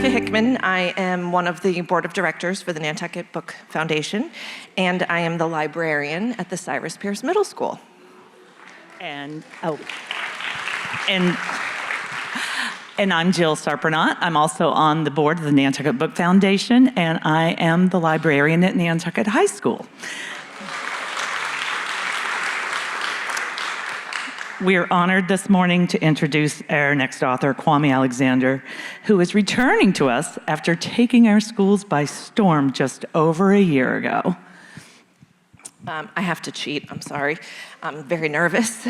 Rebecca Hickman. I am one of the board of directors for the Nantucket Book Foundation, and I am the librarian at the Cyrus Pierce Middle School. And I'm Jill Sarpernot. I'm also on the board of the Nantucket Book Foundation, and I am the librarian at Nantucket High School. We are honored this morning to introduce our next author, Kwame Alexander, who is returning to us after taking our schools by storm just over a year ago. I have to cheat, I'm sorry. I'm very nervous.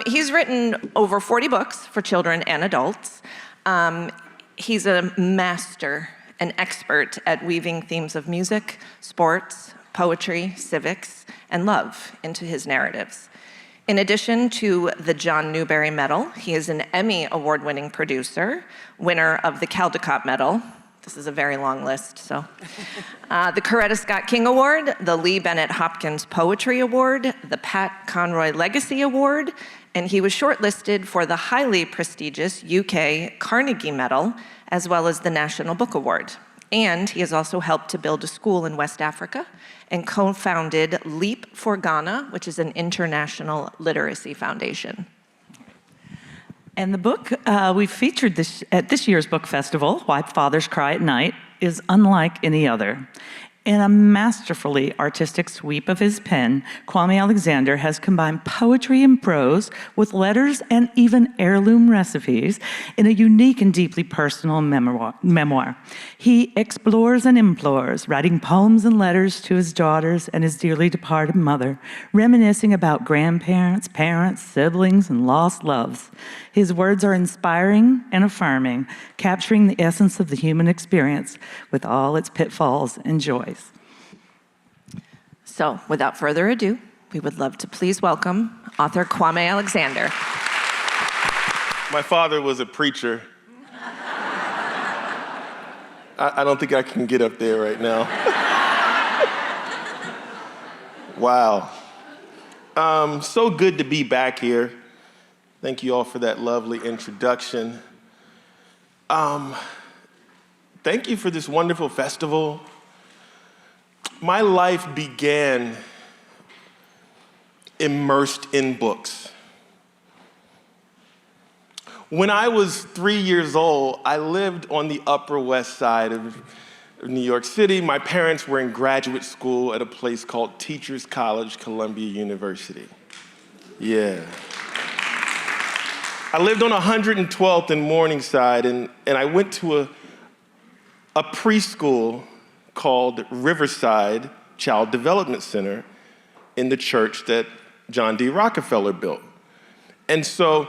He's written over 40 books for children and adults. He's a master, an expert at weaving themes of music, sports, poetry, civics, and love into his narratives. In addition to the John Newbery Medal, he is an Emmy award-winning producer, winner of the Caldecott Medal. This is a very long list, so. The Coretta Scott King Award, the Lee Bennett Hopkins Poetry Award, the Pat Conroy Legacy Award, and he was shortlisted for the highly prestigious UK Carnegie Medal, as well as the National Book Award. And he has also helped to build a school in West Africa and co-founded Leap for Ghana, which is an international literacy foundation. And the book we featured at this year's book festival, Why Fathers Cry at Night, is unlike any other. In a masterfully artistic sweep of his pen, Kwame Alexander has combined poetry and prose with letters and even heirloom recipes in a unique and deeply personal memoir. He explores and implores, writing poems and letters to his daughters and his dearly departed mother, reminiscing about grandparents, parents, siblings, and lost loves. His words are inspiring and affirming, capturing the essence of the human experience with all its pitfalls and joys. So, without further ado, we would love to please welcome author Kwame Alexander. My father was a preacher. I don't think I can get up there right now. Wow. So good to be back here. Thank you all for that lovely introduction. Thank you for this wonderful festival. My life began immersed in books. When I was 3 years old, I lived on the Upper West Side of New York City. My parents were in graduate school at a place called Teachers College, Columbia University. Yeah. I lived on 112th and Morningside, and I went to a preschool called Riverside Child Development Center in the church that John D. Rockefeller built. And so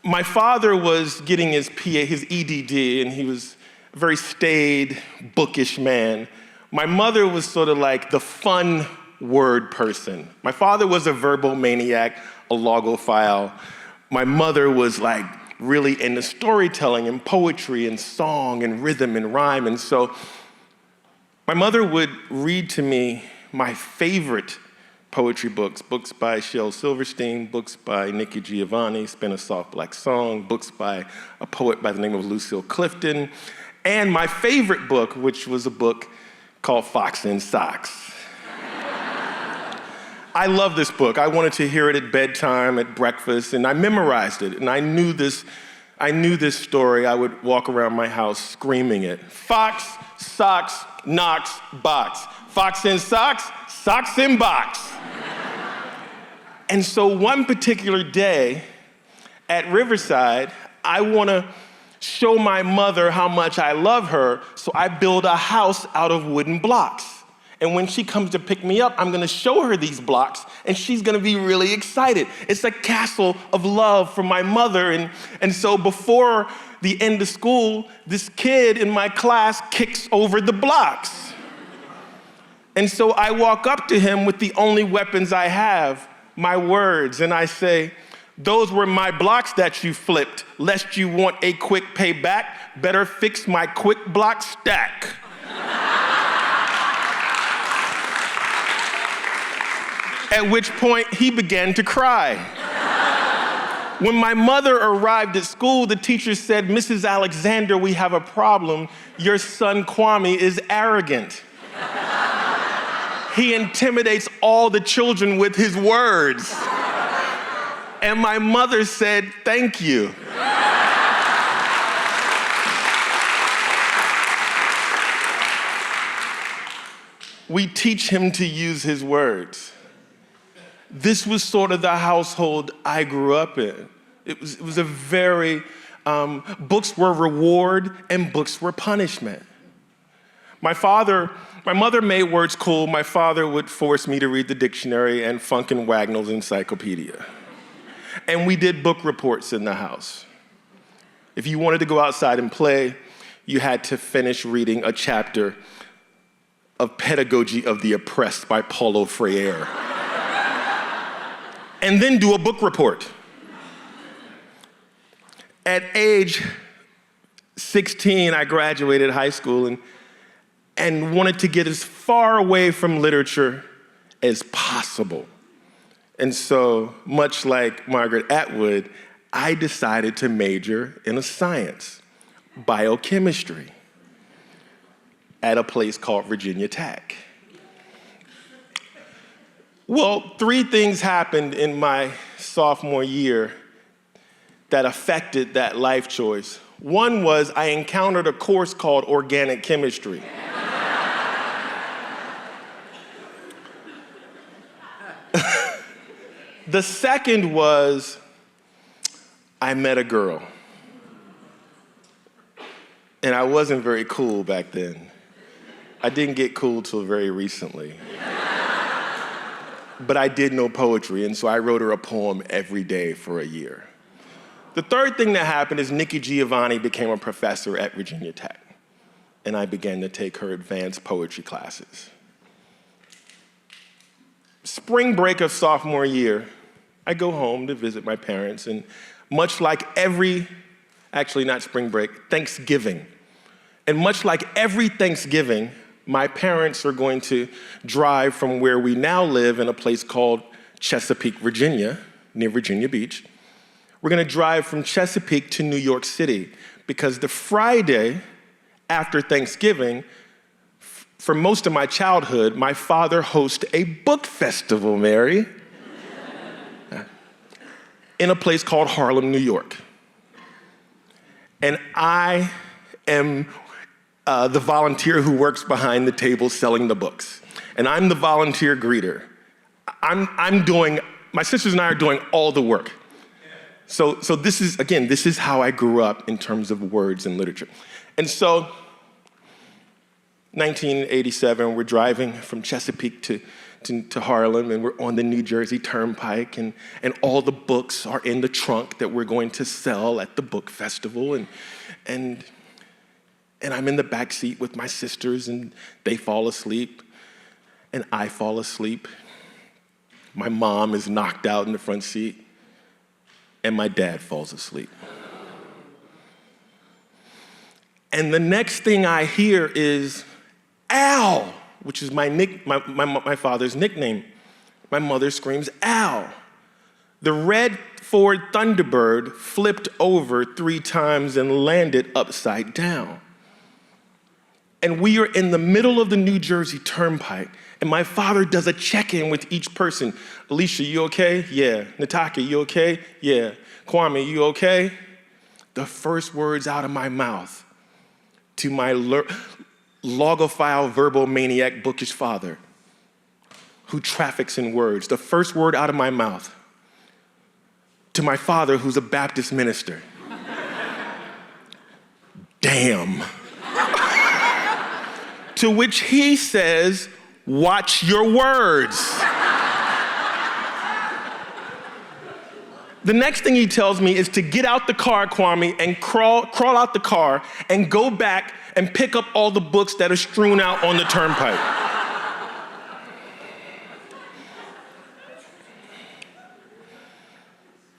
my father was getting his EDD, and he was a very staid, bookish man. My mother was sort of like the fun word person. My father was a verbal maniac, a logophile. My mother was like really into storytelling and poetry and song and rhythm and rhyme. And so my mother would read to me my favorite poetry books by Shel Silverstein, books by Nikki Giovanni, Spin a Soft Black Song, books by a poet by the name of Lucille Clifton, and my favorite book, which was a book called Fox in Socks. I love this book. I wanted to hear it at bedtime, at breakfast, and I memorized it, and I knew this story. I would walk around my house screaming it. Fox, socks, Knox, box. Fox in socks, socks in box. And so one particular day at Riverside, I want to show my mother how much I love her, so I build a house out of wooden blocks. And when she comes to pick me up, I'm going to show her these blocks, and she's going to be really excited. It's a castle of love for my mother. And so before the end of school, this kid in my class kicks over the blocks. And so I walk up to him with the only weapons I have, my words, and I say, "Those were my blocks that you flipped. Lest you want a quick payback, better fix my quick block stack." At which point he began to cry. When my mother arrived at school, the teacher said, "Mrs. Alexander, we have a problem. Your son Kwame is arrogant. He intimidates all the children with his words." And my mother said, "Thank you." We teach him to use his words. This was sort of the household I grew up in. It was a very, books were reward and books were punishment. My mother made words cool. My father would force me to read the dictionary and Funk and Wagnall's encyclopedia. And we did book reports in the house. If you wanted to go outside and play, you had to finish reading a chapter of Pedagogy of the Oppressed by Paulo Freire. And then do a book report. At age 16, I graduated high school and wanted to get as far away from literature as possible. And so, much like Margaret Atwood, I decided to major in a science, biochemistry, at a place called Virginia Tech. Well, 3 things happened in my sophomore year that affected that life choice. One was I encountered a course called organic chemistry. The second was I met a girl. And I wasn't very cool back then. I didn't get cool till very recently. But I did know poetry, and so I wrote her a poem every day for a year. The third thing that happened is Nikki Giovanni became a professor at Virginia Tech, and I began to take her advanced poetry classes. Spring break of sophomore year, I go home to visit my parents, and much like actually not spring break, Thanksgiving. And much like every Thanksgiving, my parents are going to drive from where we now live in a place called Chesapeake, Virginia, near Virginia Beach. We're gonna drive from Chesapeake to New York City because the Friday after Thanksgiving, for most of my childhood, my father hosts a book festival, Mary, in a place called Harlem, New York. And I am the volunteer who works behind the table selling the books. And I'm the volunteer greeter. My sisters and I are doing all the work. So this is how I grew up in terms of words and literature. And so, 1987, we're driving from Chesapeake to Harlem, and we're on the New Jersey Turnpike, and all the books are in the trunk that we're going to sell at the book festival, and I'm in the back seat with my sisters, and they fall asleep, and I fall asleep. My mom is knocked out in the front seat, and my dad falls asleep. And the next thing I hear is Al, which is my father's nickname. My mother screams, Al. The red Ford Thunderbird flipped over 3 times and landed upside down. And we are in the middle of the New Jersey Turnpike, and my father does a check-in with each person. Alicia, you okay? Yeah. Nantucket, you okay? Yeah. Kwame, you okay? The first words out of my mouth to my logophile, verbal maniac, bookish father who traffics in words. The first word out of my mouth to my father who's a Baptist minister. Damn. To which he says, watch your words. The next thing he tells me is to get out the car, Kwame, and crawl out the car and go back and pick up all the books that are strewn out on the turnpike.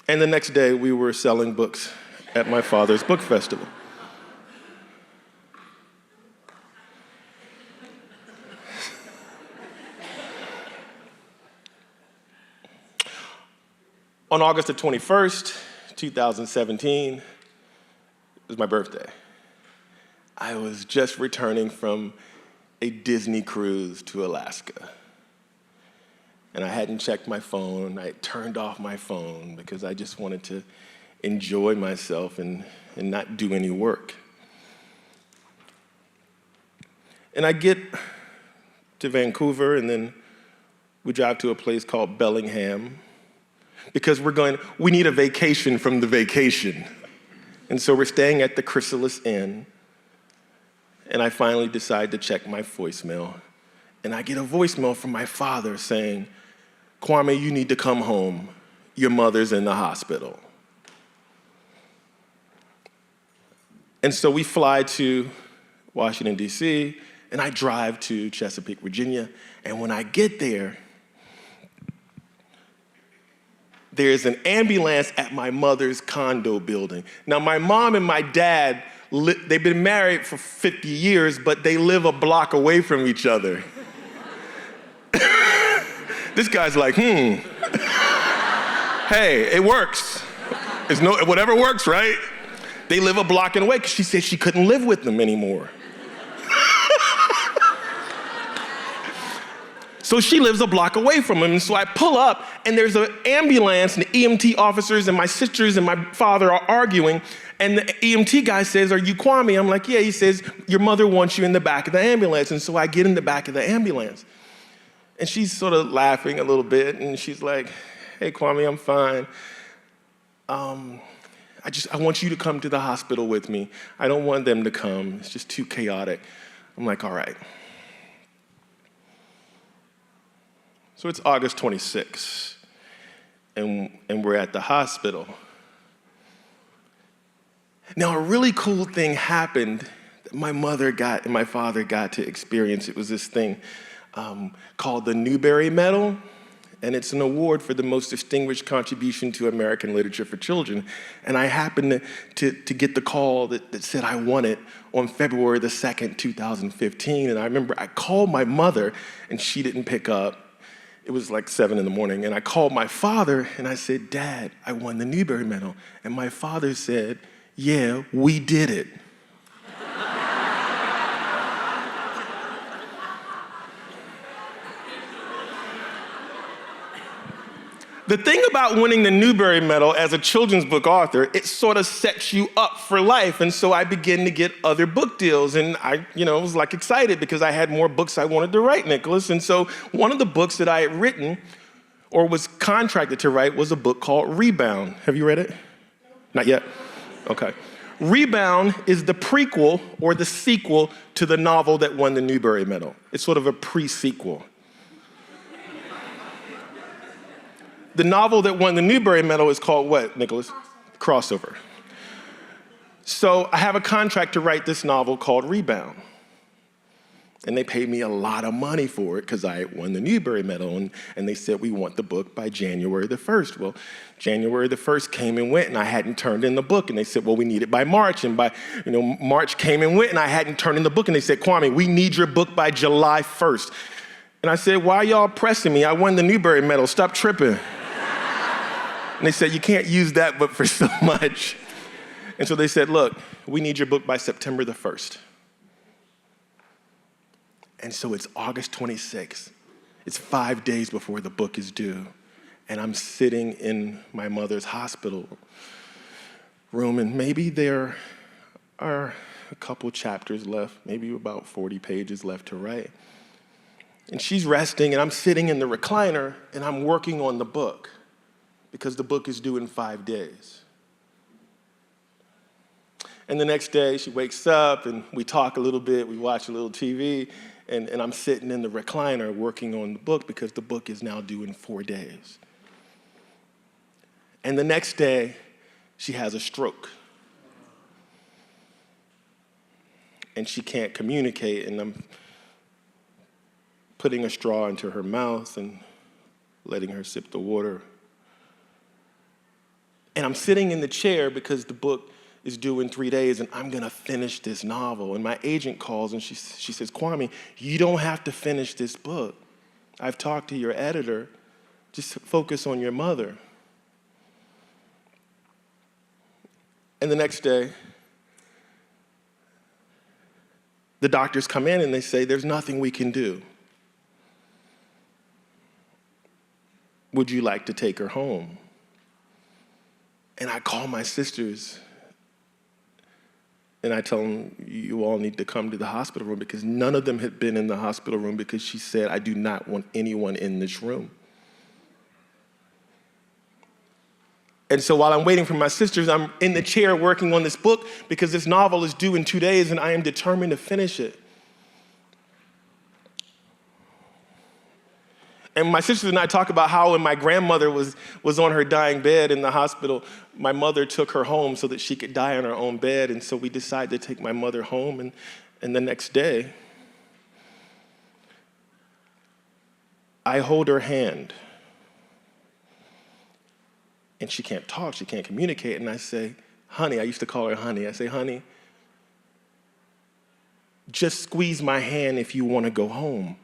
And the next day, we were selling books at my father's book festival. On August the 21st, 2017. It was my birthday. I was just returning from a Disney cruise to Alaska. And I hadn't checked my phone. I turned off my phone because I just wanted to enjoy myself and not do any work. And I get to Vancouver, and then we drive to a place called Bellingham because we need a vacation from the vacation. And so we're staying at the Chrysalis Inn, and I finally decide to check my voicemail. And I get a voicemail from my father saying, "Kwame, you need to come home. Your mother's in the hospital." And so we fly to Washington, D.C., and I drive to Chesapeake, Virginia. And when I get there, there's an ambulance at my mother's condo building. Now, my mom and my dad, they've been married for 50 years, but they live a block away from each other. This guy's like, hey, it works. Whatever works, right? They live a block away because she said she couldn't live with them anymore. So she lives a block away from him. And so I pull up, and there's an ambulance, and the EMT officers and my sisters and my father are arguing. And the EMT guy says, "Are you Kwame?" I'm like, "Yeah." He says, "Your mother wants you in the back of the ambulance." And so I get in the back of the ambulance. And she's sort of laughing a little bit, and she's like, "Hey, Kwame, I'm fine. I want you to come to the hospital with me. I don't want them to come. It's just too chaotic." I'm like, "All right." So it's August 26th, and we're at the hospital. Now, a really cool thing happened that my mother got and my father got to experience. It was this thing called the Newbery Medal, and it's an award for the most distinguished contribution to American literature for children. And I happened to get the call that said I won it on February the 2nd, 2015. And I remember I called my mother, and she didn't pick up. It was like 7 in the morning, and I called my father, and I said, "Dad, I won the Newbery Medal." And my father said, "Yeah, we did it." The thing about winning the Newbery Medal as a children's book author, it sort of sets you up for life. And so I began to get other book deals. And I, was like excited because I had more books I wanted to write, Nicholas. And so one of the books that I had written or was contracted to write was a book called Rebound. Have you read it? Not yet? Okay. Rebound is the prequel or the sequel to the novel that won the Newbery Medal. It's sort of a pre-sequel. The novel that won the Newbery Medal is called what, Nicholas? Crossover. So I have a contract to write this novel called Rebound. And they paid me a lot of money for it because I won the Newbery Medal. And they said, "We want the book by January the 1st. Well, January the 1st came and went, and I hadn't turned in the book. And they said, "Well, we need it by March." And by, March came and went, and I hadn't turned in the book. And they said, "Kwame, we need your book by July 1st. And I said, "Why are y'all pressing me? I won the Newbery Medal. Stop tripping." And they said, "You can't use that book for so much." And so they said, "Look, we need your book by September the 1st. And so it's August 26th. It's 5 days before the book is due. And I'm sitting in my mother's hospital room, and maybe there are a couple chapters left, maybe about 40 pages left to write. And she's resting, and I'm sitting in the recliner, and I'm working on the book because the book is due in 5 days. And the next day, she wakes up, and we talk a little bit, we watch a little TV, and I'm sitting in the recliner working on the book because the book is now due in 4 days. And the next day, she has a stroke. And she can't communicate, and I'm putting a straw into her mouth and letting her sip the water. And I'm sitting in the chair because the book is due in 3 days, and I'm gonna finish this novel. And my agent calls, and she says, "Kwame, you don't have to finish this book. I've talked to your editor. Just focus on your mother." And the next day, the doctors come in and they say, there's nothing we can do. Would you like to take her home? And I call my sisters and I tell them, you all need to come to the hospital room, because none of them had been in the hospital room, because she said, I do not want anyone in this room. And so while I'm waiting for my sisters, I'm in the chair working on this book, because this novel is due in 2 days and I am determined to finish it. And my sisters and I talk about how when my grandmother was on her dying bed in the hospital, my mother took her home so that she could die on her own bed. And so we decided to take my mother home. And the next day, I hold her hand. And she can't talk, she can't communicate. And I say, honey, I used to call her honey. I say, honey, just squeeze my hand if you want to go home.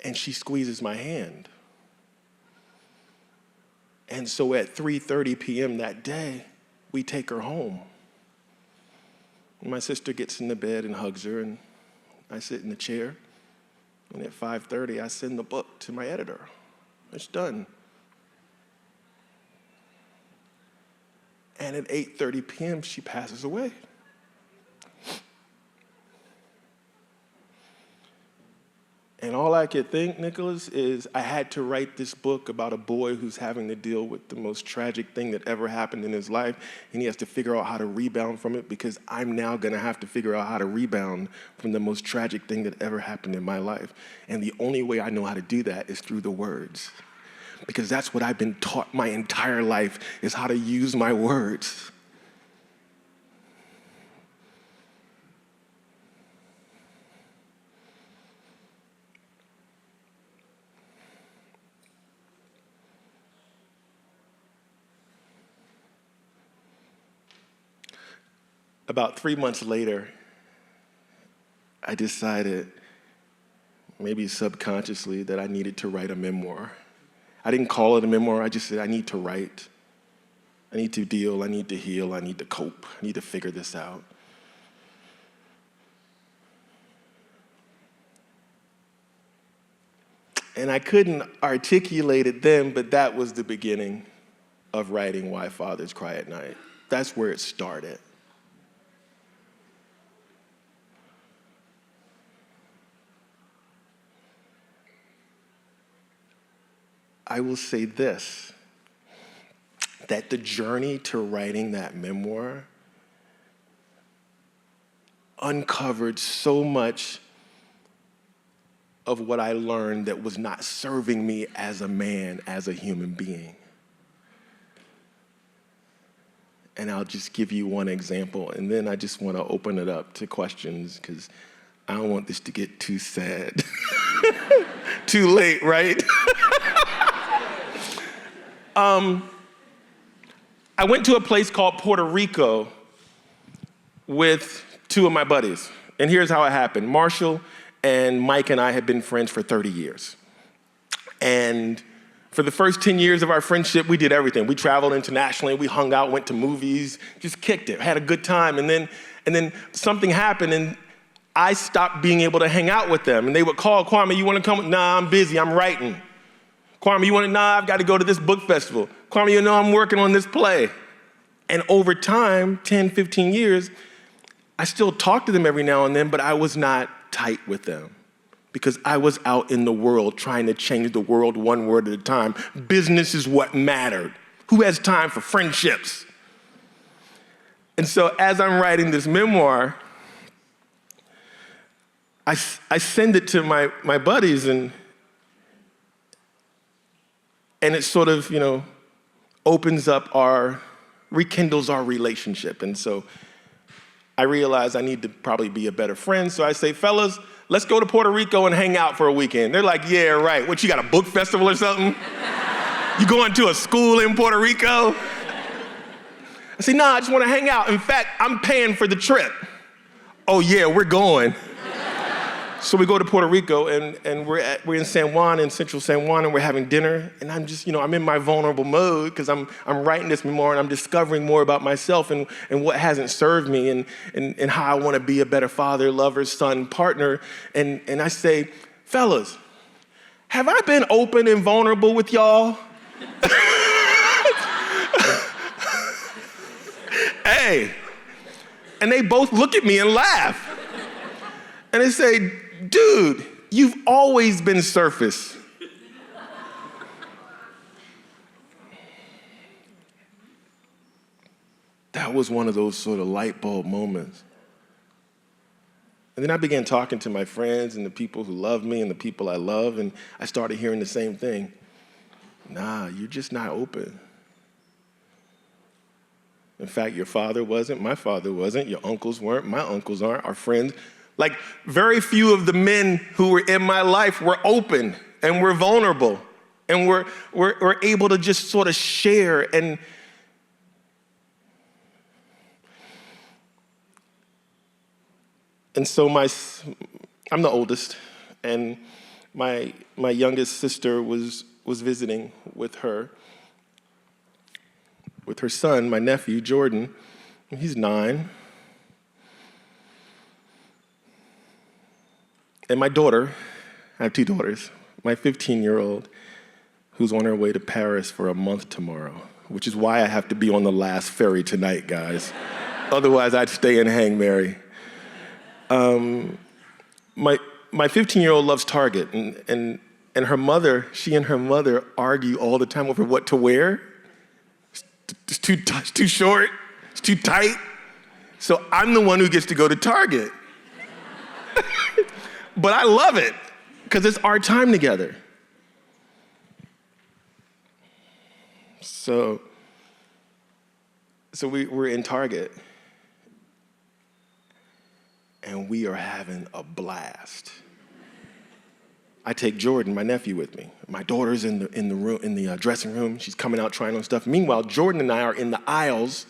And she squeezes my hand. And so at 3:30 p.m. that day, we take her home. And my sister gets in the bed and hugs her, and I sit in the chair. And at 5:30, I send the book to my editor. It's done. And at 8:30 p.m., she passes away. And all I could think, Nicholas, is I had to write this book about a boy who's having to deal with the most tragic thing that ever happened in his life, and he has to figure out how to rebound from it, because I'm now gonna have to figure out how to rebound from the most tragic thing that ever happened in my life. And the only way I know how to do that is through the words, because that's what I've been taught my entire life, is how to use my words. About 3 months later, I decided, maybe subconsciously, that I needed to write a memoir. I didn't call it a memoir, I just said, I need to write. I need to deal, I need to heal, I need to cope, I need to figure this out. And I couldn't articulate it then, but that was the beginning of writing Why Fathers Cry at Night. That's where it started. I will say this, that the journey to writing that memoir uncovered so much of what I learned that was not serving me as a man, as a human being. And I'll just give you one example, and then I just want to open it up to questions, because I don't want this to get too sad. Too late, right? I went to a place called Puerto Rico with two of my buddies. And here's how it happened. Marshall and Mike and I had been friends for 30 years. And for the first 10 years of our friendship, we did everything. We traveled internationally, we hung out, went to movies, just kicked it, had a good time. And then something happened, and I stopped being able to hang out with them. And they would call, Kwame, you want to come? Nah, I'm busy, I'm writing. Kwame, you want to? Nah, I've got to go to this book festival. Kwame, you know, I'm working on this play. And over time, 10, 15 years, I still talk to them every now and then, but I was not tight with them, because I was out in the world trying to change the world one word at a time. Business is what mattered. Who has time for friendships? And so as I'm writing this memoir, I send it to my buddies, and it sort of, opens up rekindles our relationship. And so I realize I need to probably be a better friend. So I say, fellas, let's go to Puerto Rico and hang out for a weekend. They're like, yeah, right. What, you got a book festival or something? You going to a school in Puerto Rico? I say, nah, I just want to hang out. In fact, I'm paying for the trip. Oh yeah, we're going. So we go to Puerto Rico, and we're in San Juan, in central San Juan, and we're having dinner, and I'm just, I'm in my vulnerable mode because I'm writing this memoir, and I'm discovering more about myself and what hasn't served me, and how I want to be a better father, lover, son, partner, and I say, fellas, have I been open and vulnerable with y'all? Hey, and they both look at me and laugh. And they say, dude, you've always been surface. That was one of those sort of light bulb moments. And then I began talking to my friends and the people who love me and the people I love, and I started hearing the same thing. Nah, you're just not open. In fact, your father wasn't, my father wasn't, your uncles weren't, my uncles aren't, our friends. Like, very few of the men who were in my life were open and were vulnerable and were able to just sort of share. And so I'm the oldest, and my youngest sister was visiting with her son, my nephew, Jordan. He's 9. And my daughter, I have 2 daughters, my 15-year-old, who's on her way to Paris for a month tomorrow, which is why I have to be on the last ferry tonight, guys. Otherwise, I'd stay and hang Mary. My 15-year-old loves Target, and her mother, she and her mother argue all the time over what to wear. It's too short, it's too tight. So I'm the one who gets to go to Target. But I love it, because it's our time together. So we're in Target, and we are having a blast. I take Jordan, my nephew, with me. My daughter's in the dressing room. She's coming out trying on stuff. Meanwhile, Jordan and I are in the aisles,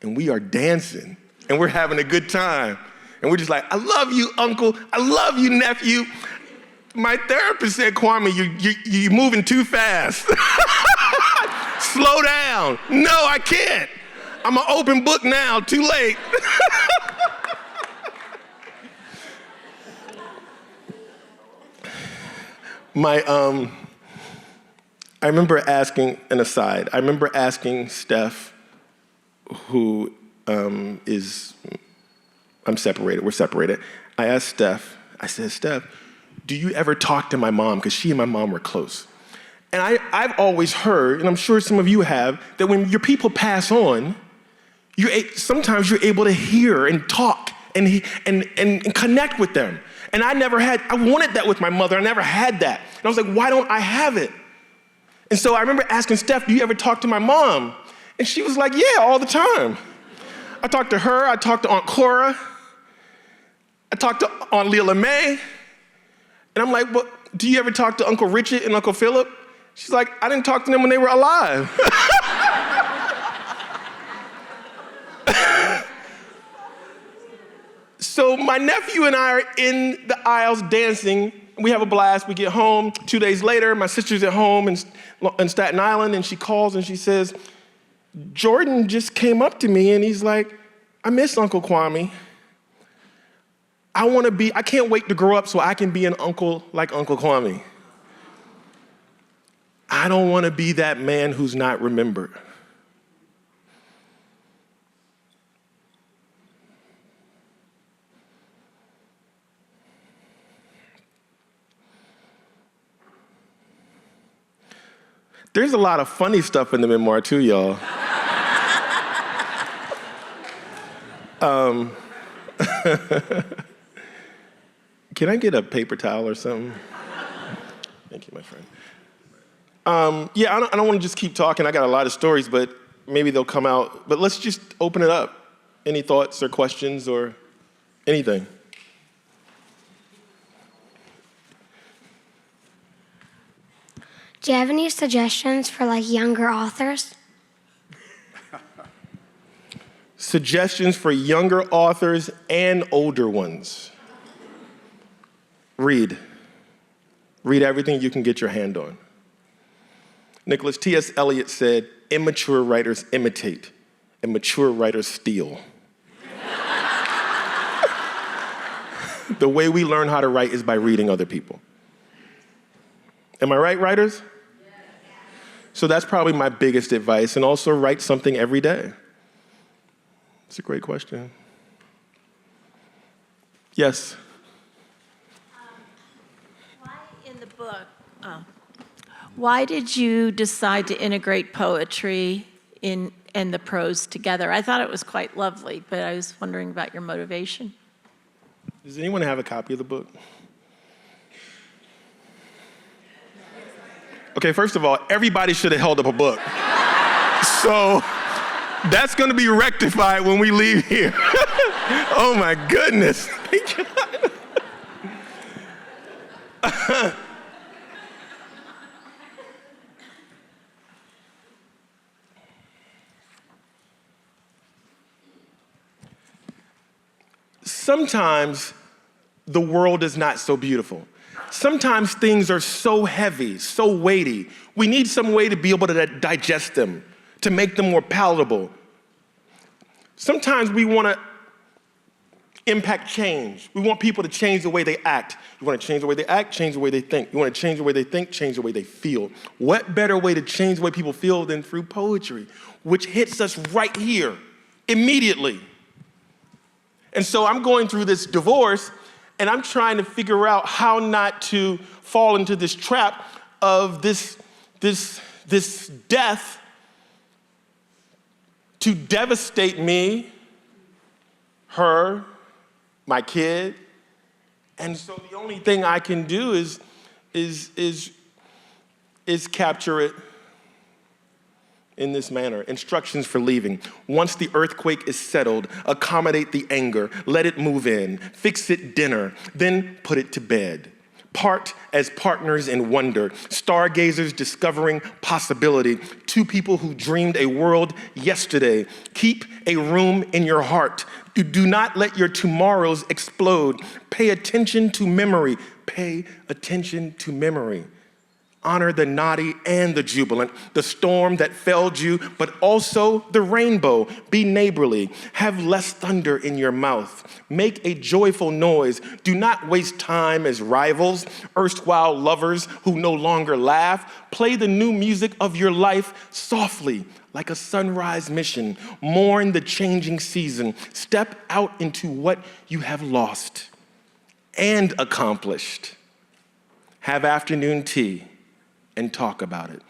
and we are dancing, and we're having a good time. And we're just like, I love you, uncle. I love you, nephew. My therapist said, Kwame, you're moving too fast. Slow down. No, I can't. I'm an open book now, too late. I remember asking, an aside, I remember asking Steph, who I'm separated, we're separated. I asked Steph, I said, Steph, do you ever talk to my mom? Because she and my mom were close. And I've always heard, and I'm sure some of you have, that when your people pass on, sometimes you're able to hear and talk and connect with them. And I wanted that with my mother. I never had that. And I was like, why don't I have it? And so I remember asking Steph, do you ever talk to my mom? And she was like, yeah, all the time. I talked to her, I talked to Aunt Cora, I talked to Aunt Leela May. And I'm like, well, do you ever talk to Uncle Richard and Uncle Philip? She's like, I didn't talk to them when they were alive. So my nephew and I are in the aisles dancing. We have a blast. We get home. 2 days later, my sister's at home in Staten Island, and she calls and she says, Jordan just came up to me and he's like, I miss Uncle Kwame. I can't wait to grow up so I can be an uncle like Uncle Kwame. I don't want to be that man who's not remembered. There's a lot of funny stuff in the memoir too, y'all. Can I get a paper towel or something? Thank you, my friend. I don't want to just keep talking. I got a lot of stories, but maybe they'll come out. But let's just open it up. Any thoughts or questions or anything? Do you have any suggestions for younger authors? Suggestions for younger authors and older ones. Read. Read everything you can get your hand on. Nicholas T.S. Eliot said, immature writers imitate, and mature writers steal. The way we learn how to write is by reading other people. Am I right, writers? Yes. So that's probably my biggest advice, and also write something every day. It's a great question. Yes? Why in the book, why did you decide to integrate poetry and the prose together? I thought it was quite lovely, but I was wondering about your motivation. Does anyone have a copy of the book? Okay, first of all, everybody should have held up a book. So that's going to be rectified when we leave here. Oh my goodness. Sometimes the world is not so beautiful. Sometimes things are so heavy, so weighty. We need some way to be able to digest them, to make them more palatable. Sometimes we want to impact change. We want people to change the way they act. You want to change the way they act, change the way they think. You want to change the way they think, change the way they feel. What better way to change the way people feel than through poetry, which hits us right here, immediately. And so I'm going through this divorce, and I'm trying to figure out how not to fall into this trap of this death to devastate me, her, my kid. And so the only thing I can do is capture it in this manner. Instructions for leaving. Once the earthquake is settled, accommodate the anger, let it move in, fix it dinner, then put it to bed. Part as partners in wonder, stargazers discovering possibility, two people who dreamed a world yesterday. Keep a room in your heart. Do not let your tomorrows explode. Pay attention to memory. Pay attention to memory. Honor the naughty and the jubilant, the storm that felled you, but also the rainbow. Be neighborly. Have less thunder in your mouth. Make a joyful noise. Do not waste time as rivals, erstwhile lovers who no longer laugh. Play the new music of your life softly, like a sunrise mission. Mourn the changing season. Step out into what you have lost and accomplished. Have afternoon tea and talk about it.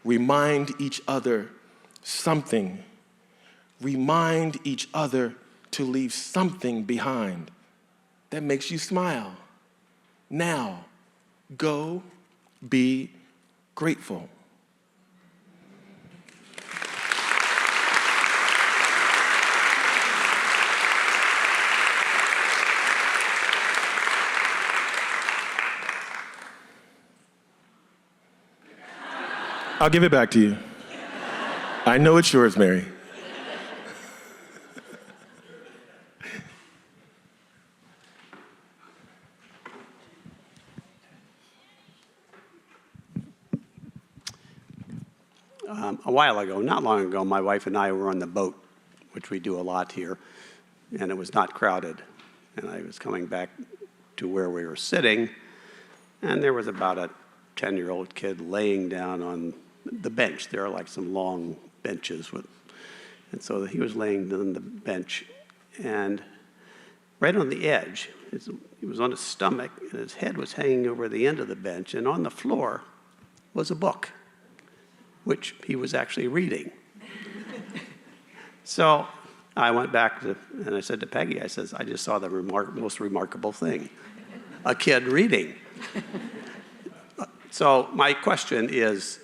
Remind each other something. Remind each other to leave something behind that makes you smile. Now, go be grateful. I'll give it back to you. I know it's yours, Mary. A while ago, not long ago, my wife and I were on the boat, which we do a lot here, and it was not crowded. And I was coming back to where we were sitting, and there was about a 10-year-old kid laying down on the bench. There are like some long benches and so he was laying on the bench, and right on the edge, he was on his stomach, and his head was hanging over the end of the bench, and on the floor was a book, which he was actually reading. So I went back and I said to Peggy, I just saw the most remarkable thing, a kid reading. So my question is,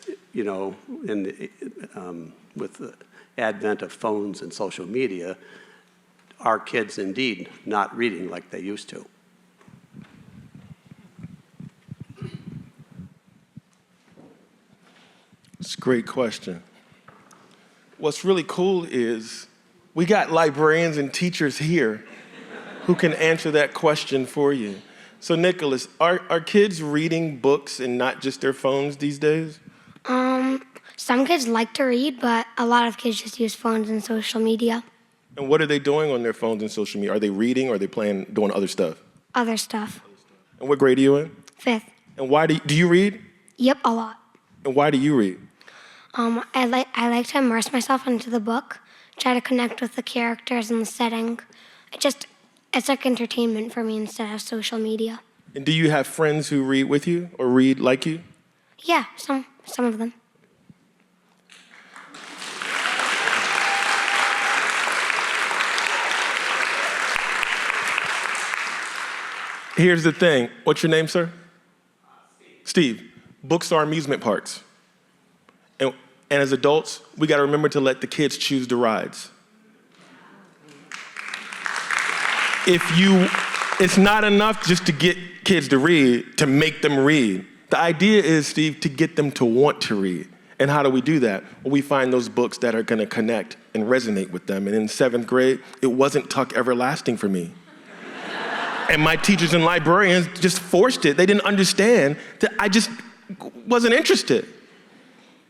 with the advent of phones and social media, are kids indeed not reading like they used to? It's a great question. What's really cool is we got librarians and teachers here who can answer that question for you. So Nicholas, are kids reading books and not just their phones these days? Some kids like to read, but a lot of kids just use phones and social media. And what are they doing on their phones and social media? Are they reading or are they doing other stuff? Other stuff. And what grade are you in? 5th. And why do you read? Yep, a lot. And why do you read? I like to immerse myself into the book, try to connect with the characters and the setting. It's like entertainment for me instead of social media. And do you have friends who read with you or read like you? Yeah, some of them. Here's the thing. What's your name, sir? Steve. Books are amusement parks. And as adults, we got to remember to let the kids choose the rides. It's not enough just to get kids to read, to make them read. The idea is, Steve, to get them to want to read. And how do we do that? Well, we find those books that are going to connect and resonate with them. And in 7th grade, it wasn't Tuck Everlasting for me. And my teachers and librarians just forced it. They didn't understand that I just wasn't interested.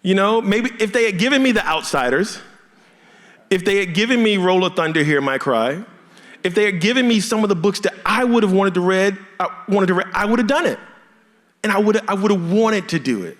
You know, maybe if they had given me The Outsiders, if they had given me Roll of Thunder, Hear My Cry, if they had given me some of the books that I would have wanted to read, I would have done it. And I would have wanted to do it.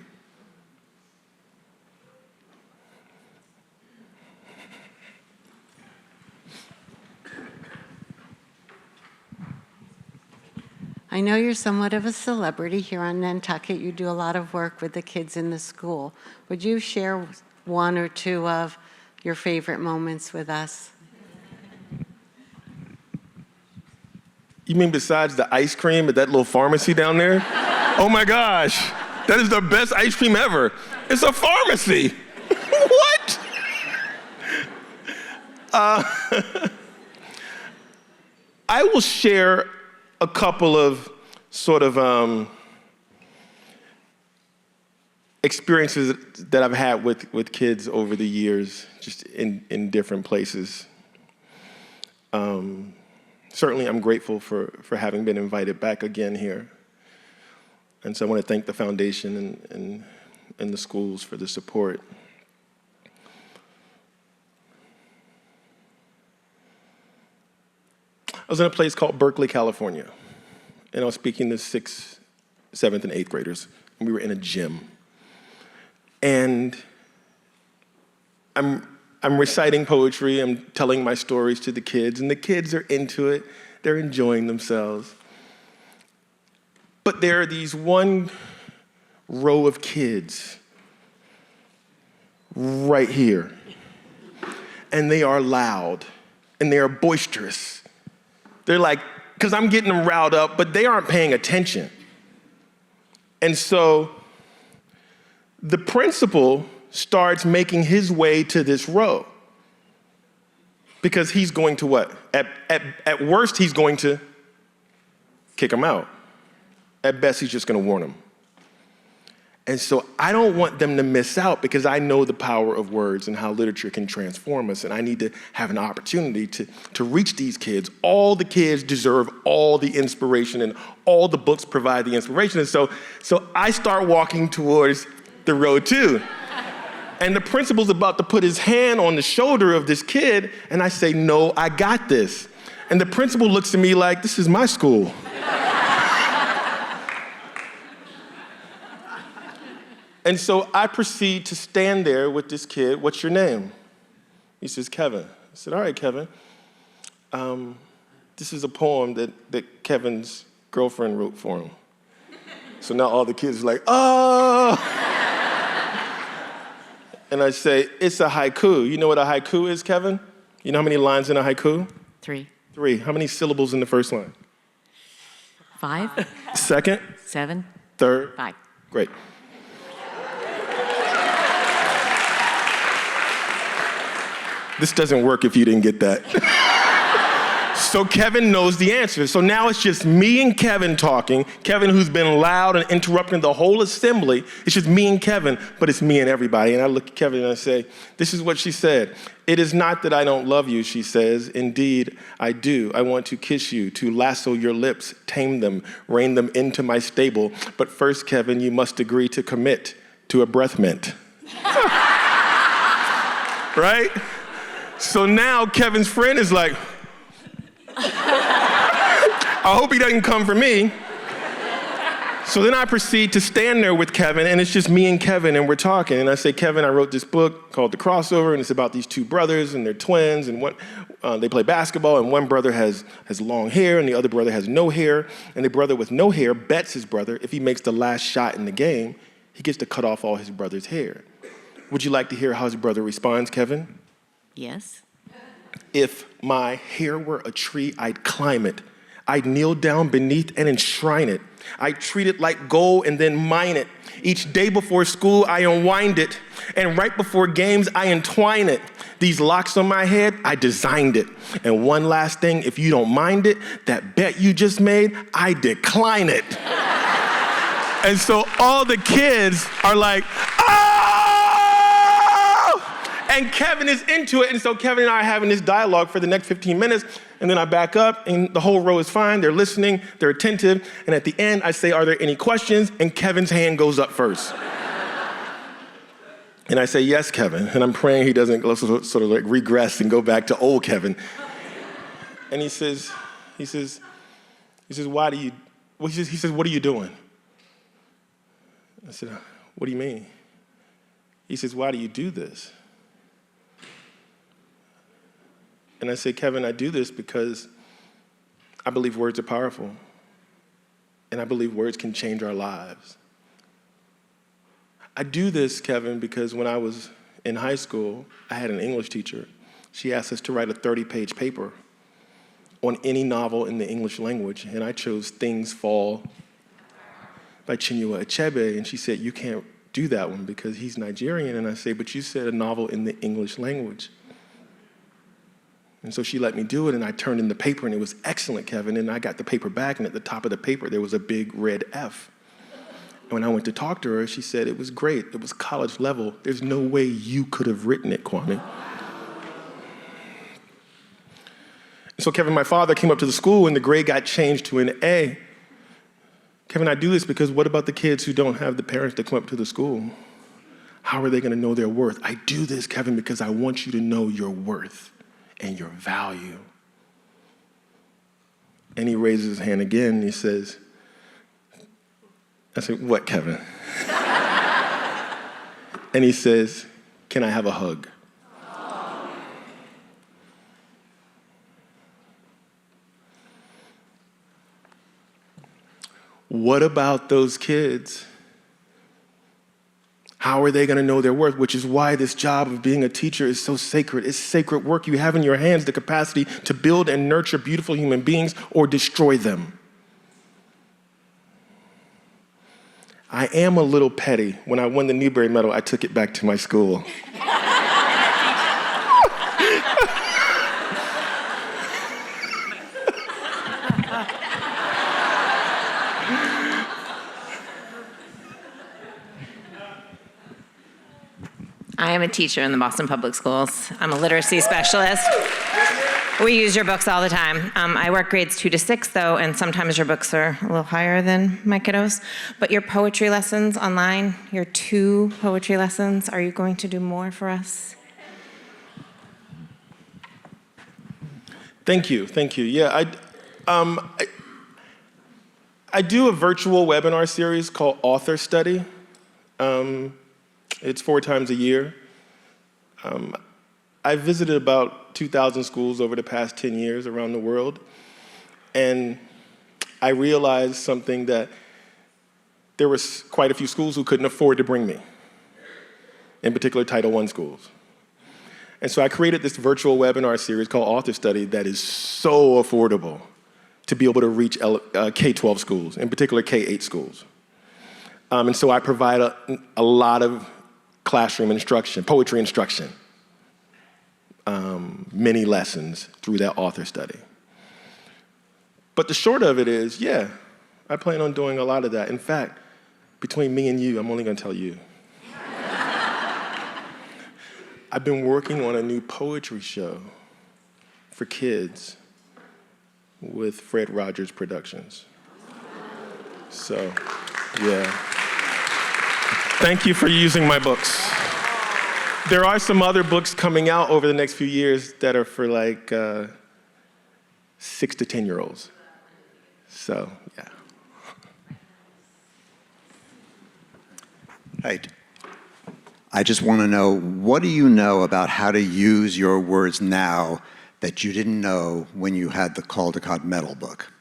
I know you're somewhat of a celebrity here on Nantucket. You do a lot of work with the kids in the school. Would you share one or two of your favorite moments with us? You mean besides the ice cream at that little pharmacy down there? Oh my gosh, that is the best ice cream ever. It's a pharmacy. What? I will share a couple of sort of experiences that I've had with kids over the years, just in different places. Certainly, I'm grateful for having been invited back again here. And so I want to thank the foundation and the schools for the support. I was in a place called Berkeley, California, and I was speaking to 6th, 7th, and 8th graders, and we were in a gym. And I'm reciting poetry, I'm telling my stories to the kids, and the kids are into it, they're enjoying themselves. But there are these one row of kids right here, and they are loud, and they are boisterous. They're like, because I'm getting them riled up, but they aren't paying attention. And so the principal starts making his way to this row because he's going to what? At worst, he's going to kick them out. At best, he's just going to warn them. And so I don't want them to miss out because I know the power of words and how literature can transform us, and I need to have an opportunity to reach these kids. All the kids deserve all the inspiration, and all the books provide the inspiration. And so I start walking towards the row 2. And the principal's about to put his hand on the shoulder of this kid, and I say, no, I got this. And the principal looks at me like, this is my school. And so I proceed to stand there with this kid. What's your name? He says, Kevin. I said, all right, Kevin. This is a poem that Kevin's girlfriend wrote for him. So now all the kids are like, oh! And I say, it's a haiku. You know what a haiku is, Kevin? You know how many lines in a haiku? 3. 3. How many syllables in the first line? 5. Second? 7. Third? 5. Great. This doesn't work if you didn't get that. So Kevin knows the answer. So now it's just me and Kevin talking. Kevin, who's been loud and interrupting the whole assembly. It's just me and Kevin, but it's me and everybody. And I look at Kevin and I say, this is what she said. It is not that I don't love you, she says. Indeed, I do. I want to kiss you, to lasso your lips, tame them, rein them into my stable. But first, Kevin, you must agree to commit to a breath mint. Right? So now Kevin's friend is like, I hope he doesn't come for me. So then I proceed to stand there with Kevin, and it's just me and Kevin, and we're talking. And I say, Kevin, I wrote this book called The Crossover, and it's about these two brothers, and they're twins, and they play basketball, and one brother has long hair, and the other brother has no hair. And the brother with no hair bets his brother, if he makes the last shot in the game, he gets to cut off all his brother's hair. Would you like to hear how his brother responds, Kevin? Yes. If my hair were a tree, I'd climb it. I'd kneel down beneath and enshrine it. I'd treat it like gold and then mine it. Each day before school, I unwind it. And right before games, I entwine it. These locks on my head, I designed it. And one last thing, if you don't mind it, that bet you just made, I decline it. And so all the kids are like, oh! And Kevin is into it. And so Kevin and I are having this dialogue for the next 15 minutes. And then I back up, and the whole row is fine. They're listening, they're attentive. And at the end, I say, are there any questions? And Kevin's hand goes up first. And I say, yes, Kevin. And I'm praying he doesn't sort of like regress and go back to old Kevin. And he says, what are you doing? I said, what do you mean? He says, why do you do this? And I say, Kevin, I do this because I believe words are powerful. And I believe words can change our lives. I do this, Kevin, because when I was in high school, I had an English teacher. She asked us to write a 30-page paper on any novel in the English language. And I chose Things Fall by Chinua Achebe. And she said, you can't do that one because he's Nigerian. And I say, but you said a novel in the English language. And so she let me do it, and I turned in the paper, and it was excellent, Kevin. And I got the paper back, and at the top of the paper, there was a big red F. And when I went to talk to her, she said, it was great. It was college level. There's no way you could have written it, Kwame. And so, Kevin, my father came up to the school, and the grade got changed to an A. Kevin, I do this because what about the kids who don't have the parents that come up to the school? How are they going to know their worth? I do this, Kevin, because I want you to know your worth and your value. And he raises his hand again, and he says, I said, what, Kevin? And he says, can I have a hug? What about those kids? How are they going to know their worth? Which is why this job of being a teacher is so sacred. It's sacred work. You have in your hands the capacity to build and nurture beautiful human beings or destroy them. I am a little petty. When I won the Newbery Medal, I took it back to my school. I am a teacher in the Boston Public Schools. I'm a literacy specialist. We use your books all the time. I work grades 2 to 6, though, and sometimes your books are a little higher than my kiddos. But your poetry lessons online, your 2 poetry lessons, are you going to do more for us? Thank you. Yeah, I do a virtual webinar series called Author Study. It's 4 times a year. I visited about 2,000 schools over the past 10 years around the world, and I realized something, that there were quite a few schools who couldn't afford to bring me, in particular Title I schools. And so I created this virtual webinar series called Author Study that is so affordable to be able to reach K-12 schools, in particular K-8 schools. And so I provide a lot of classroom instruction, poetry instruction, many lessons through that author study. But the short of it is, yeah, I plan on doing a lot of that. In fact, between me and you, I'm only gonna tell you. I've been working on a new poetry show for kids with Fred Rogers Productions. So, yeah. Thank you for using my books. There are some other books coming out over the next few years that are for like 6 to 10-year-olds. So, yeah. Hey, I just want to know, what do you know about how to use your words now that you didn't know when you had the Caldecott Medal book?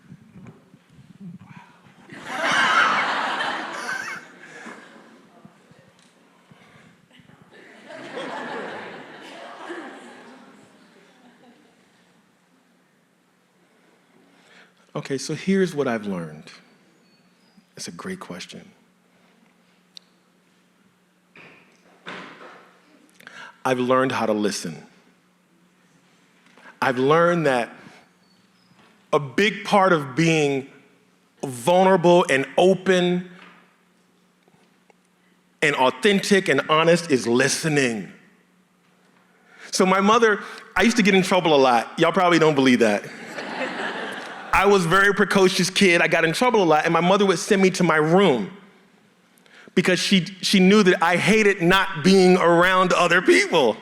Okay, so here's what I've learned. It's a great question. I've learned how to listen. I've learned that a big part of being vulnerable and open and authentic and honest is listening. So my mother, I used to get in trouble a lot. Y'all probably don't believe that. I was a very precocious kid. I got in trouble a lot, and my mother would send me to my room because she knew that I hated not being around other people.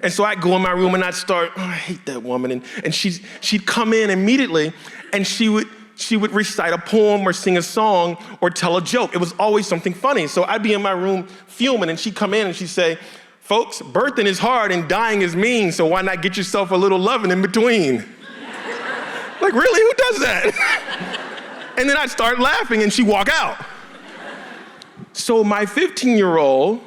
And so I'd go in my room and I'd start, oh, I hate that woman. And she'd come in immediately and she would recite a poem or sing a song or tell a joke. It was always something funny. So I'd be in my room fuming and she'd come in and she'd say, folks, birthing is hard and dying is mean, so why not get yourself a little loving in between? Like, really, who does that? And then I'd start laughing and she'd walk out. So my 15-year-old,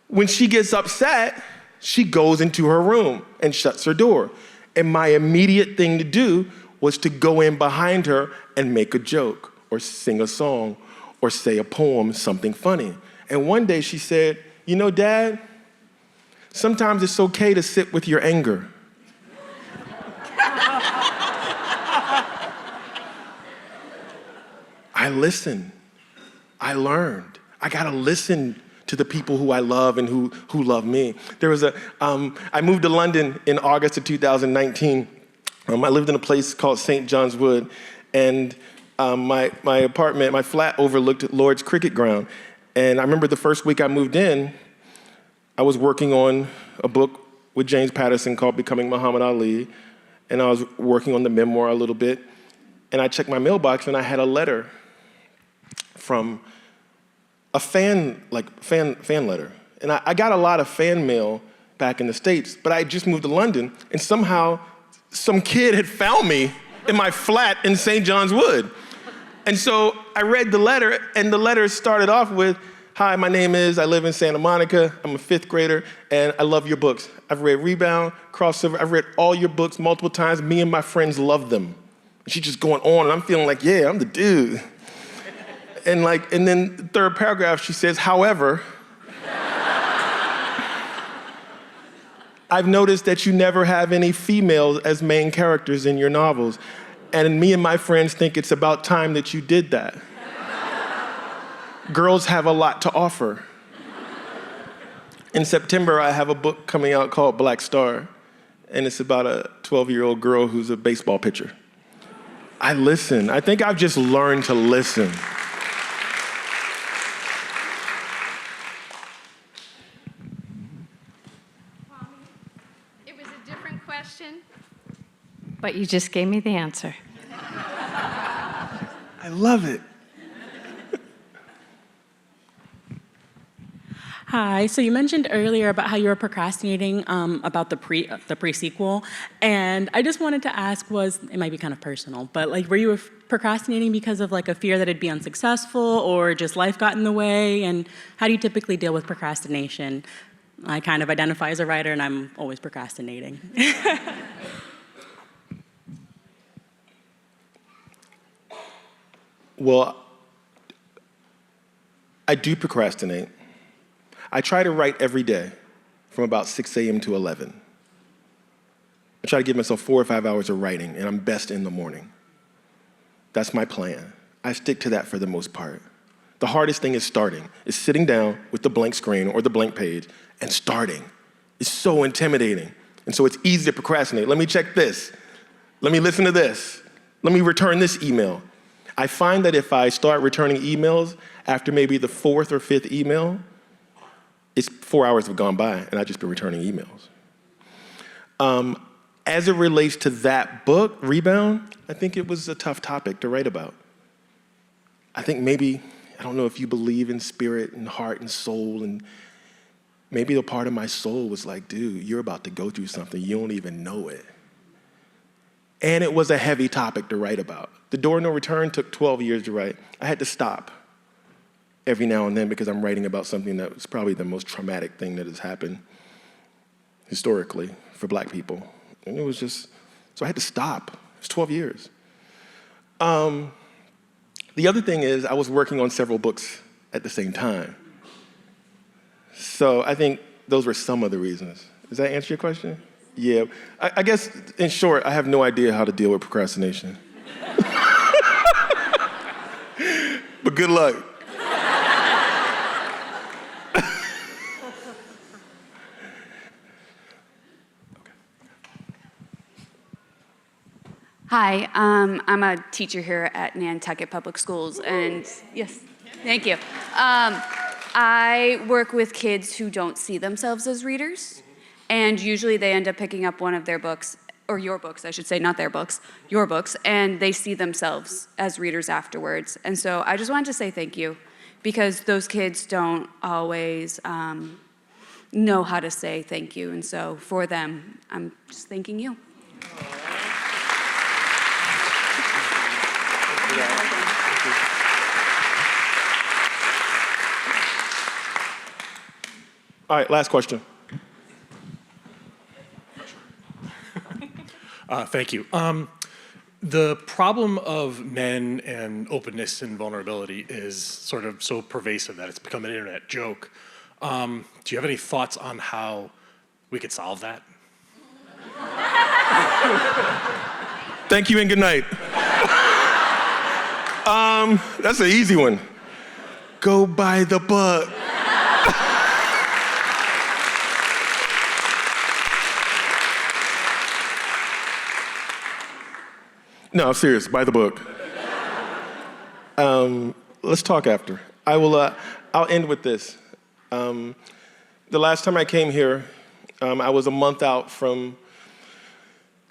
when she gets upset, she goes into her room and shuts her door. And my immediate thing to do was to go in behind her and make a joke or sing a song or say a poem, something funny. And one day she said, you know, Dad, sometimes it's okay to sit with your anger. I listened. I learned. I gotta listen to the people who I love and who love me. There was I moved to London in August of 2019. I lived in a place called St. John's Wood, and my apartment, my flat overlooked Lord's cricket ground. And I remember the first week I moved in, I was working on a book with James Patterson called Becoming Muhammad Ali, and I was working on the memoir a little bit, and I checked my mailbox and I had a letter from a fan letter. And I got a lot of fan mail back in the States, but I just moved to London, and somehow some kid had found me in my flat in St. John's Wood. And so I read the letter, and the letter started off with, hi, my name is, I live in Santa Monica, I'm a 5th grader, and I love your books. I've read Rebound, Crossover, I've read all your books multiple times, me and my friends love them. And she's just going on, and I'm feeling like, yeah, I'm the dude. And then the third paragraph, she says, however, I've noticed that you never have any females as main characters in your novels. And me and my friends think it's about time that you did that. Girls have a lot to offer. In September, I have a book coming out called Black Star, and it's about a 12-year-old girl who's a baseball pitcher. I listen. I think I've just learned to listen. But you just gave me the answer. I love it. Hi, so you mentioned earlier about how you were procrastinating about the pre-sequel, and I just wanted to ask, it might be kind of personal, but were you procrastinating because of a fear that it'd be unsuccessful, or just life got in the way, and how do you typically deal with procrastination? I kind of identify as a writer, and I'm always procrastinating. Well, I do procrastinate. I try to write every day from about 6 a.m. to 11. I try to give myself 4 or 5 hours of writing, and I'm best in the morning. That's my plan. I stick to that for the most part. The hardest thing is starting, is sitting down with the blank screen or the blank page and starting. It's so intimidating. And so it's easy to procrastinate. Let me check this. Let me listen to this. Let me return this email. I find that if I start returning emails after maybe the 4th or 5th email, it's 4 hours have gone by and I've just been returning emails. As it relates to that book, Rebound, I think it was a tough topic to write about. I think maybe, I don't know if you believe in spirit and heart and soul, and maybe a part of my soul was like, dude, you're about to go through something, you don't even know it. And it was a heavy topic to write about. The Door No Return took 12 years to write. I had to stop every now and then because I'm writing about something that was probably the most traumatic thing that has happened historically for Black people. And it was just, so I had to stop. It was 12 years. The other thing is I was working on several books at the same time. So I think those were some of the reasons. Does that answer your question? Yeah. I guess, in short, I have no idea how to deal with procrastination. But good luck. Hi, I'm a teacher here at Nantucket Public Schools, and yes, thank you. I work with kids who don't see themselves as readers, and usually they end up picking up one of their books, or your books, I should say, not their books, your books, and they see themselves as readers afterwards. And so I just wanted to say thank you, because those kids don't always know how to say thank you, and so for them, I'm just thanking you. All right, last question. Thank you. The problem of men and openness and vulnerability is sort of so pervasive that it's become an internet joke. Do you have any thoughts on how we could solve that? Thank you and good night. That's an easy one. Go buy the book. No, I'm serious. Buy the book. Let's talk after. I'll end with this. The last time I came here, I was a month out from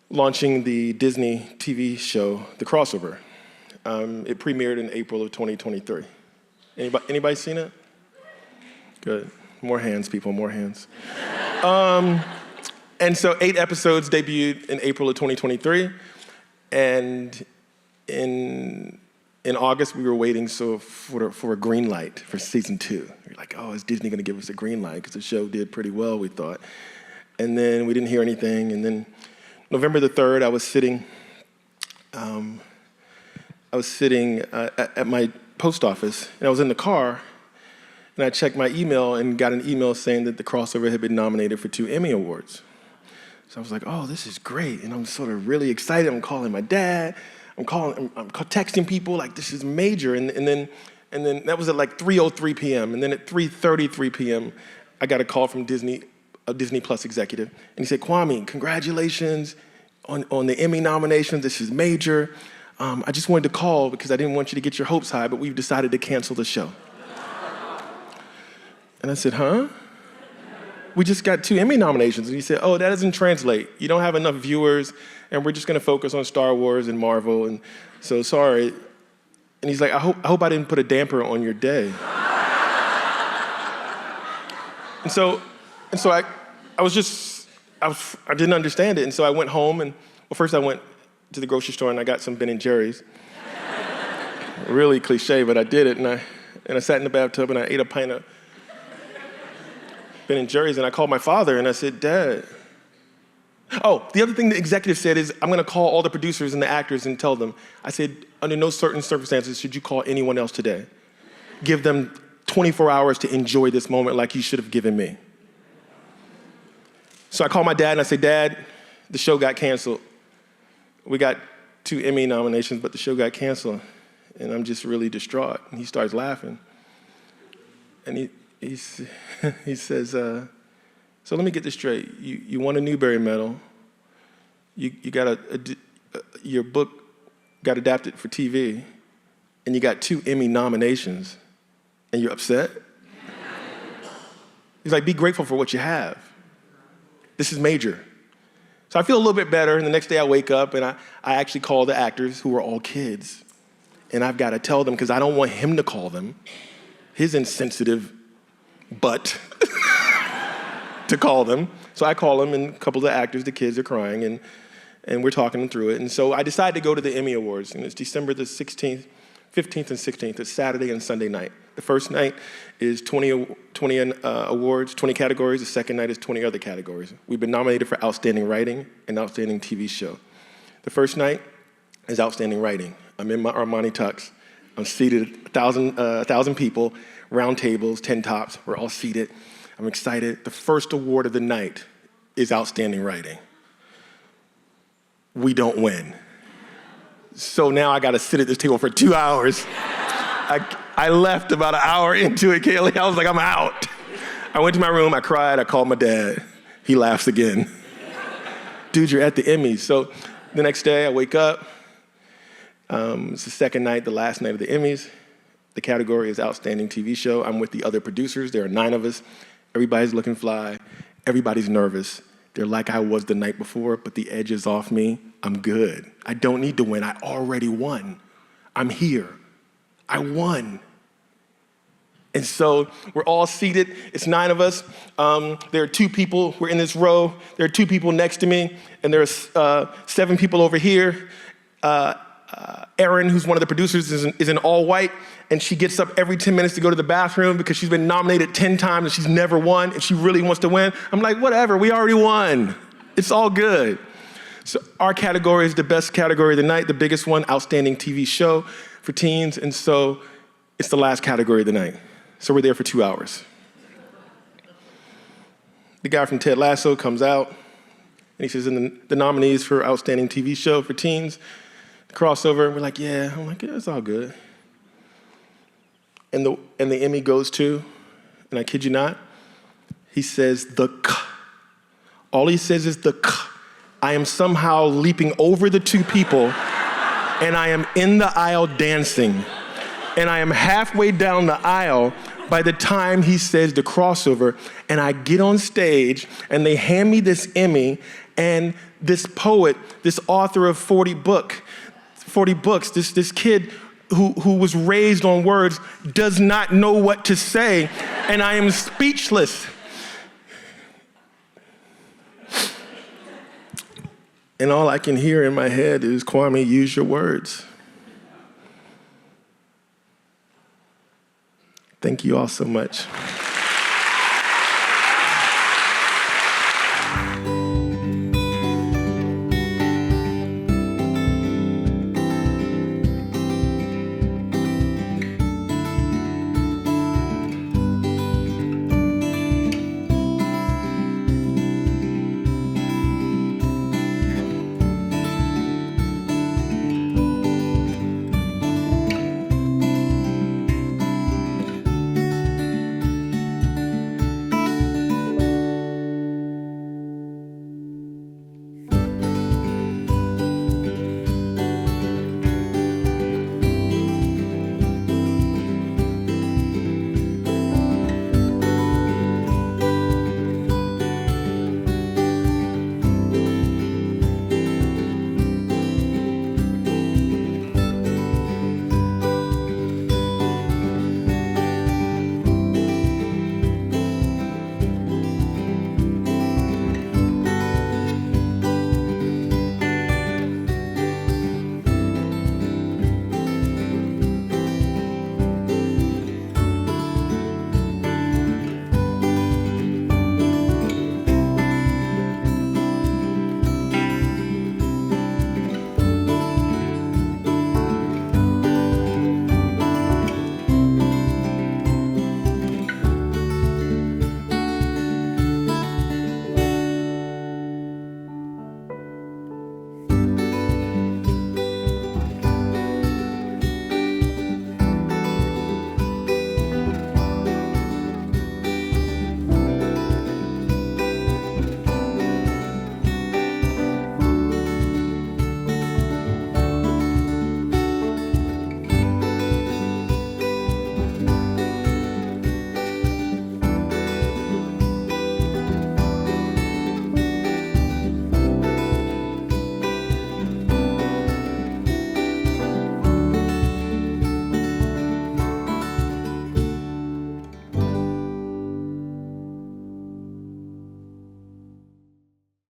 launching the Disney TV show, The Crossover. It premiered in April of 2023. Anybody seen it? Good. More hands, people, more hands. And so 8 episodes debuted in April of 2023. And in August, we were waiting for a green light for season 2. We were like, oh, is Disney gonna give us a green light? Because the show did pretty well, we thought. And then we didn't hear anything. And then November the 3rd, I was sitting at my post office, and I was in the car, and I checked my email and got an email saying that The Crossover had been nominated for 2 Emmy Awards. So I was like, oh, this is great. And I'm sort of really excited. I'm calling my dad. I'm texting people like this is major. And then that was at like 3:03 p.m. And then at 3:33 p.m., I got a call from Disney, a Disney Plus executive. And he said, Kwame, congratulations on the Emmy nominations. This is major. I just wanted to call because I didn't want you to get your hopes high, but we've decided to cancel the show. And I said, huh? We just got 2 Emmy nominations. And he said, oh, that doesn't translate. You don't have enough viewers, and we're just gonna focus on Star Wars and Marvel, and so sorry. And he's like, I hope I didn't put a damper on your day. and so I didn't understand it, and so I went home, and well, first I went to the grocery store and I got some Ben & Jerry's. Really cliche, but I did it, and I sat in the bathtub and I ate a pint of Ben & Jerry's, and I called my father and I said, Dad. Oh, the other thing the executive said is, I'm gonna call all the producers and the actors and tell them. I said, under no certain circumstances should you call anyone else today. Give them 24 hours to enjoy this moment like you should have given me. So I called my dad and I said, Dad, the show got canceled. We got 2 Emmy nominations, but the show got canceled. And I'm just really distraught. And he starts laughing. And he says, so let me get this straight. You won a Newbery Medal. You got your book got adapted for TV, and you got 2 Emmy nominations, and you're upset? He's like, be grateful for what you have. This is major. So I feel a little bit better, and the next day I wake up, and I actually call the actors, who are all kids, and I've got to tell them, because I don't want him to call them, his insensitive butt, to call them. So I call them, and a couple of the actors, the kids are crying, and we're talking them through it. And so I decided to go to the Emmy Awards, and it's December the 16th, 15th and 16th. It's Saturday and Sunday night. The first night is 20 awards, 20 categories. The second night is 20 other categories. We've been nominated for Outstanding Writing and Outstanding TV Show. The first night is Outstanding Writing. I'm in my Armani tux. I'm seated, 1,000 people, round tables, 10 tops. We're all seated. I'm excited. The first award of the night is Outstanding Writing. We don't win. So now I got to sit at this table for 2 hours. I left about an hour into it, Kaylee. I was like, I'm out. I went to my room, I cried, I called my dad. He laughs again. Dude, you're at the Emmys. So the next day I wake up. It's the second night, the last night of the Emmys. The category is Outstanding TV Show. I'm with the other producers. There are 9 of us. Everybody's looking fly. Everybody's nervous. They're like I was the night before, but the edge is off me. I'm good. I don't need to win. I already won. I'm here. I won. And so we're all seated. It's 9 of us. There are 2 people. We're in this row. There are 2 people next to me, and there's 7 people over here. Erin, who's one of the producers, is in all white, and she gets up every 10 minutes to go to the bathroom because she's been nominated 10 times and she's never won, and she really wants to win. I'm like, whatever, we already won. It's all good. So our category is the best category of the night, the biggest one, Outstanding TV Show for teens, and so it's the last category of the night. So we're there for 2 hours. The guy from Ted Lasso comes out, and he says, and the nominees for Outstanding TV Show for teens, the crossover, we're like, yeah. I'm like, yeah, it's all good. And the Emmy goes to, and I kid you not, he says the K. All he says is the K. I am somehow leaping over the 2 people, and I am in the aisle dancing. And I am halfway down the aisle by the time he says the crossover, and I get on stage, and they hand me this Emmy, and this poet, this author of 40 books, this kid who was raised on words does not know what to say, and I am speechless. And all I can hear in my head is, Kwame, use your words. Thank you all so much.